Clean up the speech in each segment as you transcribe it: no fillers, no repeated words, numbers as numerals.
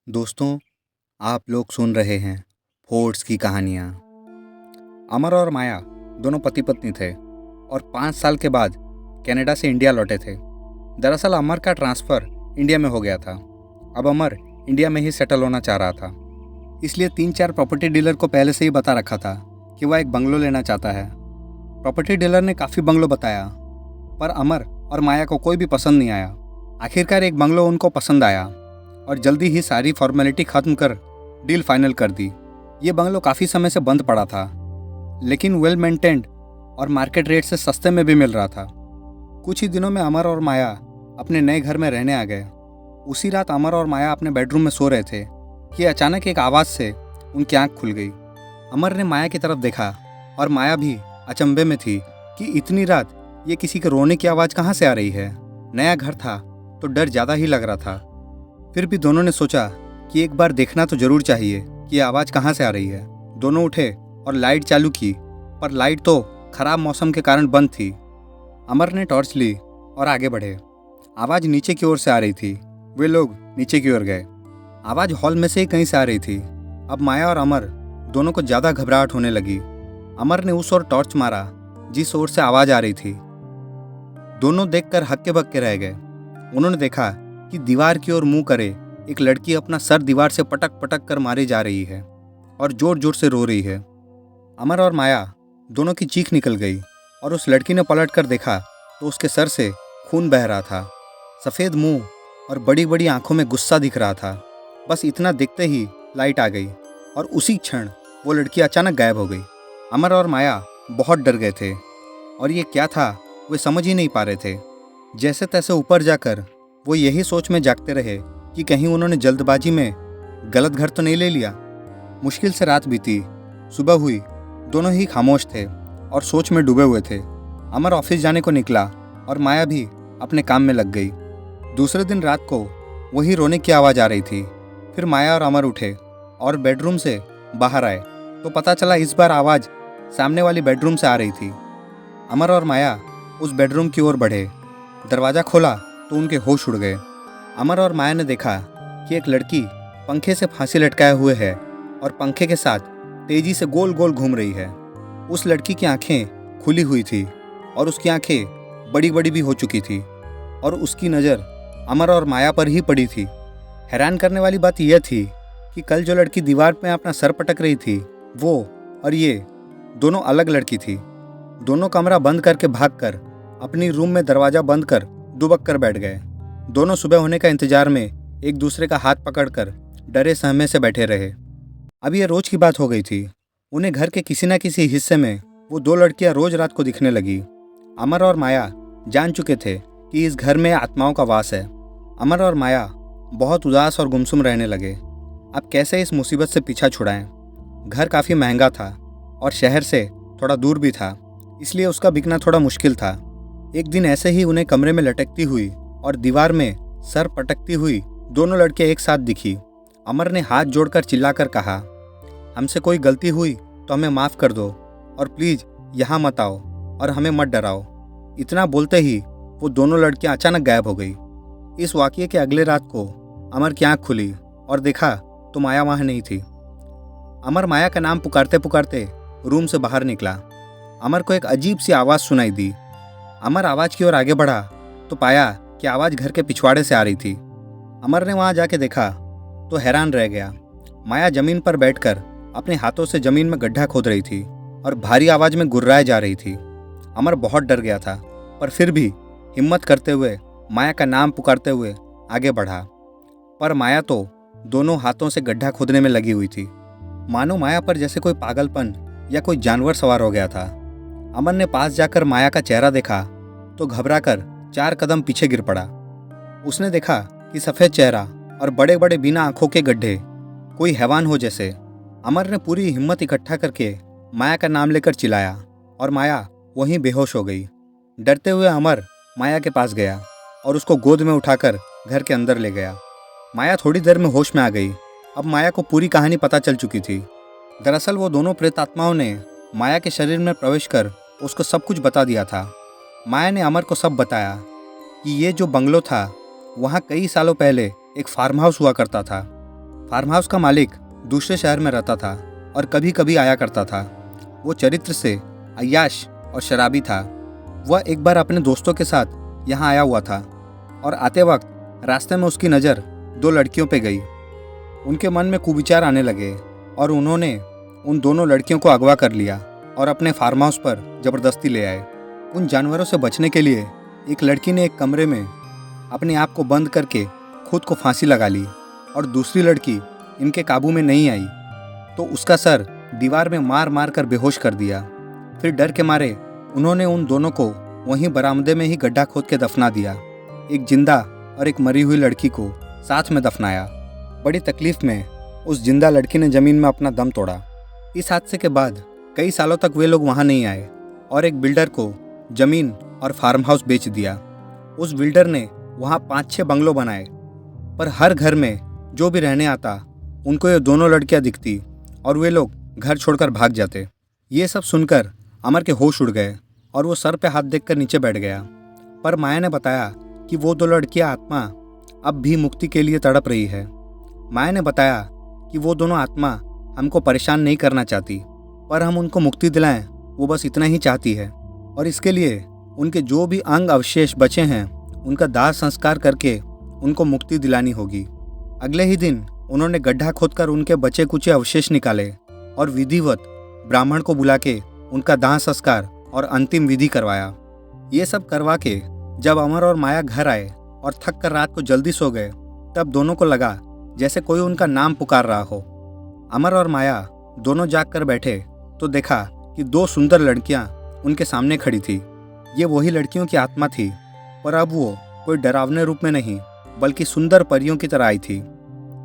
दोस्तों, आप लोग सुन रहे हैं फोर्ड्स की कहानियाँ। अमर और माया दोनों पति पत्नी थे और 5 साल के बाद कनाडा से इंडिया लौटे थे। दरअसल अमर का ट्रांसफ़र इंडिया में हो गया था। अब अमर इंडिया में ही सेटल होना चाह रहा था, इसलिए 3-4 प्रॉपर्टी डीलर को पहले से ही बता रखा था कि वह एक बंगलो लेना चाहता है। प्रॉपर्टी डीलर ने काफ़ी बंगलो बताया, पर अमर और माया को कोई भी पसंद नहीं आया। आखिरकार एक बंगलो उनको पसंद आया और जल्दी ही सारी फॉर्मेलिटी ख़त्म कर डील फाइनल कर दी। ये बंगलो काफ़ी समय से बंद पड़ा था, लेकिन वेल मेंटेन्ड और मार्केट रेट से सस्ते में भी मिल रहा था। कुछ ही दिनों में अमर और माया अपने नए घर में रहने आ गए। उसी रात अमर और माया अपने बेडरूम में सो रहे थे कि अचानक एक आवाज़ से उनकी आंख खुल गई। अमर ने माया की तरफ देखा और माया भी अचंभे में थी कि इतनी रात ये किसी के रोने की आवाज़ कहाँ से आ रही है। नया घर था तो डर ज़्यादा ही लग रहा था। फिर भी दोनों ने सोचा कि एक बार देखना तो जरूर चाहिए कि ये आवाज़ कहाँ से आ रही है। दोनों उठे और लाइट चालू की, पर लाइट तो खराब मौसम के कारण बंद थी। अमर ने टॉर्च ली और आगे बढ़े। आवाज़ नीचे की ओर से आ रही थी। वे लोग नीचे की ओर गए। आवाज़ हॉल में से ही कहीं से आ रही थी। अब माया और अमर दोनों को ज़्यादा घबराहट होने लगी। अमर ने उस ओर टॉर्च मारा जिस ओर से आवाज़ आ रही थी। दोनों देखकर हक्के बक्के रह गए। उन्होंने देखा कि दीवार की ओर मुंह करे एक लड़की अपना सर दीवार से पटक पटक कर मारी जा रही है और जोर जोर से रो रही है। अमर और माया दोनों की चीख निकल गई और उस लड़की ने पलट कर देखा तो उसके सर से खून बह रहा था। सफ़ेद मुंह और बड़ी बड़ी आंखों में गुस्सा दिख रहा था। बस इतना देखते ही लाइट आ गई और उसी क्षण वो लड़की अचानक गायब हो गई। अमर और माया बहुत डर गए थे और ये क्या था वे समझ ही नहीं पा रहे थे। जैसे तैसे ऊपर जाकर वो यही सोच में जागते रहे कि कहीं उन्होंने जल्दबाजी में गलत घर तो नहीं ले लिया। मुश्किल से रात बीती। सुबह हुई। दोनों ही खामोश थे और सोच में डूबे हुए थे। अमर ऑफिस जाने को निकला और माया भी अपने काम में लग गई। दूसरे दिन रात को वही रोने की आवाज़ आ रही थी। फिर माया और अमर उठे और बेडरूम से बाहर आए तो पता चला इस बार आवाज़ सामने वाली बेडरूम से आ रही थी। अमर और माया उस बेडरूम की ओर बढ़े। दरवाज़ा खोला तो उनके होश उड़ गए। अमर और माया ने देखा कि एक लड़की पंखे से फांसी लटकाए हुए है और पंखे के साथ तेजी से गोल गोल घूम रही है। उस लड़की की आंखें खुली हुई थी और उसकी आंखें बड़ी बड़ी भी हो चुकी थी और उसकी नज़र अमर और माया पर ही पड़ी थी। हैरान करने वाली बात यह थी कि कल जो लड़की दीवार में अपना सर पटक रही थी वो और ये दोनों अलग लड़की थी। दोनों कमरा बंद करके भागकर अपनी रूम में दरवाज़ा बंद कर दुबक कर बैठ गए। दोनों सुबह होने का इंतजार में एक दूसरे का हाथ पकड़कर डरे सहमे से बैठे रहे। अब ये रोज की बात हो गई थी। उन्हें घर के किसी न किसी हिस्से में वो दो लड़कियां रोज रात को दिखने लगी। अमर और माया जान चुके थे कि इस घर में आत्माओं का वास है। अमर और माया बहुत उदास और गुमसुम रहने लगे। अब कैसे इस मुसीबत से पीछा छुड़ाएं। घर काफ़ी महंगा था और शहर से थोड़ा दूर भी था, इसलिए उसका बिकना थोड़ा मुश्किल था। एक दिन ऐसे ही उन्हें कमरे में लटकती हुई और दीवार में सर पटकती हुई दोनों लड़कियां एक साथ दिखी। अमर ने हाथ जोड़कर चिल्लाकर कहा, हमसे कोई गलती हुई तो हमें माफ़ कर दो और प्लीज़ यहाँ मत आओ और हमें मत डराओ। इतना बोलते ही वो दोनों लड़कियां अचानक गायब हो गई। इस वाक़ये के अगले रात को अमर की आँख खुली और देखा तो माया वहाँ नहीं थी। अमर माया का नाम पुकारते पुकारते रूम से बाहर निकला। अमर को एक अजीब सी आवाज़ सुनाई दी। अमर आवाज़ की ओर आगे बढ़ा तो पाया कि आवाज़ घर के पिछवाड़े से आ रही थी। अमर ने वहाँ जाके देखा तो हैरान रह गया। माया ज़मीन पर बैठकर अपने हाथों से ज़मीन में गड्ढा खोद रही थी और भारी आवाज़ में गुर्राए जा रही थी। अमर बहुत डर गया था, पर फिर भी हिम्मत करते हुए माया का नाम पुकारते हुए आगे बढ़ा। पर माया तो दोनों हाथों से गड्ढा खोदने में लगी हुई थी। मानो माया पर जैसे कोई पागलपन या कोई जानवर सवार हो गया था। अमर ने पास जाकर माया का चेहरा देखा तो घबराकर 4 कदम पीछे गिर पड़ा। उसने देखा कि सफ़ेद चेहरा और बड़े बड़े बिना आंखों के गड्ढे, कोई हैवान हो जैसे। अमर ने पूरी हिम्मत इकट्ठा करके माया का नाम लेकर चिल्लाया और माया वहीं बेहोश हो गई। डरते हुए अमर माया के पास गया और उसको गोद में उठाकर घर के अंदर ले गया। माया थोड़ी देर में होश में आ गई। अब माया को पूरी कहानी पता चल चुकी थी। दरअसल वो दोनों प्रेतात्माओं ने माया के शरीर में प्रवेश कर उसको सब कुछ बता दिया था। माया ने अमर को सब बताया कि ये जो बंगलो था वहाँ कई सालों पहले एक फार्म हाउस हुआ करता था। फार्म हाउस का मालिक दूसरे शहर में रहता था और कभी कभी आया करता था। वो चरित्र से अय्याश और शराबी था। वह एक बार अपने दोस्तों के साथ यहाँ आया हुआ था और आते वक्त रास्ते में उसकी नज़र दो लड़कियों पे गई। उनके मन में कुविचार आने लगे और उन्होंने उन दोनों लड़कियों को अगवा कर लिया और अपने फार्म हाउस पर ज़बरदस्ती ले आए। उन जानवरों से बचने के लिए एक लड़की ने एक कमरे में अपने आप को बंद करके खुद को फांसी लगा ली और दूसरी लड़की इनके काबू में नहीं आई तो उसका सर दीवार में मार मार कर बेहोश कर दिया। फिर डर के मारे उन्होंने उन दोनों को वहीं बरामदे में ही गड्ढा खोद के दफना दिया। एक जिंदा और एक मरी हुई लड़की को साथ में दफनाया। बड़ी तकलीफ में उस जिंदा लड़की ने ज़मीन में अपना दम तोड़ा। इस हादसे के बाद कई सालों तक वे लोग वहाँ नहीं आए और एक बिल्डर को ज़मीन और फार्म हाउस बेच दिया। उस बिल्डर ने वहाँ 5-6 बंगलों बनाए, पर हर घर में जो भी रहने आता उनको ये दोनों लड़कियाँ दिखती और वे लोग घर छोड़कर भाग जाते। ये सब सुनकर अमर के होश उड़ गए और वो सर पे हाथ देकर नीचे बैठ गया। पर माया ने बताया कि वो दो लड़कियाँ आत्मा अब भी मुक्ति के लिए तड़प रही है। माया ने बताया कि वो दोनों आत्मा हमको परेशान नहीं करना चाहती, पर हम उनको मुक्ति दिलाएं वो बस इतना ही चाहती है और इसके लिए उनके जो भी अंग अवशेष बचे हैं उनका दाह संस्कार करके उनको मुक्ति दिलानी होगी। अगले ही दिन उन्होंने गड्ढा खोदकर उनके बचे कुचे अवशेष निकाले और विधिवत ब्राह्मण को बुला के उनका दाह संस्कार और अंतिम विधि करवाया। ये सब करवा के जब अमर और माया घर आए और थक कर रात को जल्दी सो गए तब दोनों को लगा जैसे कोई उनका नाम पुकार रहा हो। अमर और माया दोनों जाग कर बैठे तो देखा कि दो सुंदर लड़कियां उनके सामने खड़ी थी। ये वही लड़कियों की आत्मा थी, पर अब वो कोई डरावने रूप में नहीं बल्कि सुंदर परियों की तरह आई थी।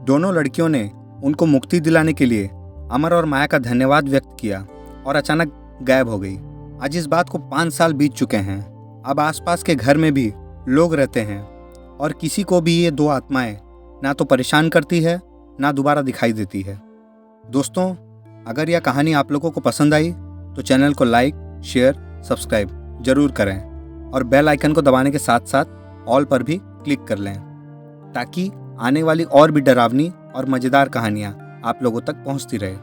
दोनों लड़कियों ने उनको मुक्ति दिलाने के लिए अमर और माया का धन्यवाद व्यक्त किया और अचानक गायब हो गई। आज इस बात को 5 साल बीत चुके हैं। अब आसपास के घर में भी लोग रहते हैं और किसी को भी ये दो आत्माएं ना तो परेशान करती है ना दोबारा दिखाई देती है। दोस्तों, अगर यह कहानी आप लोगों को पसंद आई तो चैनल को लाइक, शेयर, सब्सक्राइब जरूर करें और बेल आइकन को दबाने के साथ साथ ऑल पर भी क्लिक कर लें ताकि आने वाली और भी डरावनी और मज़ेदार कहानियाँ आप लोगों तक पहुँचती रहे।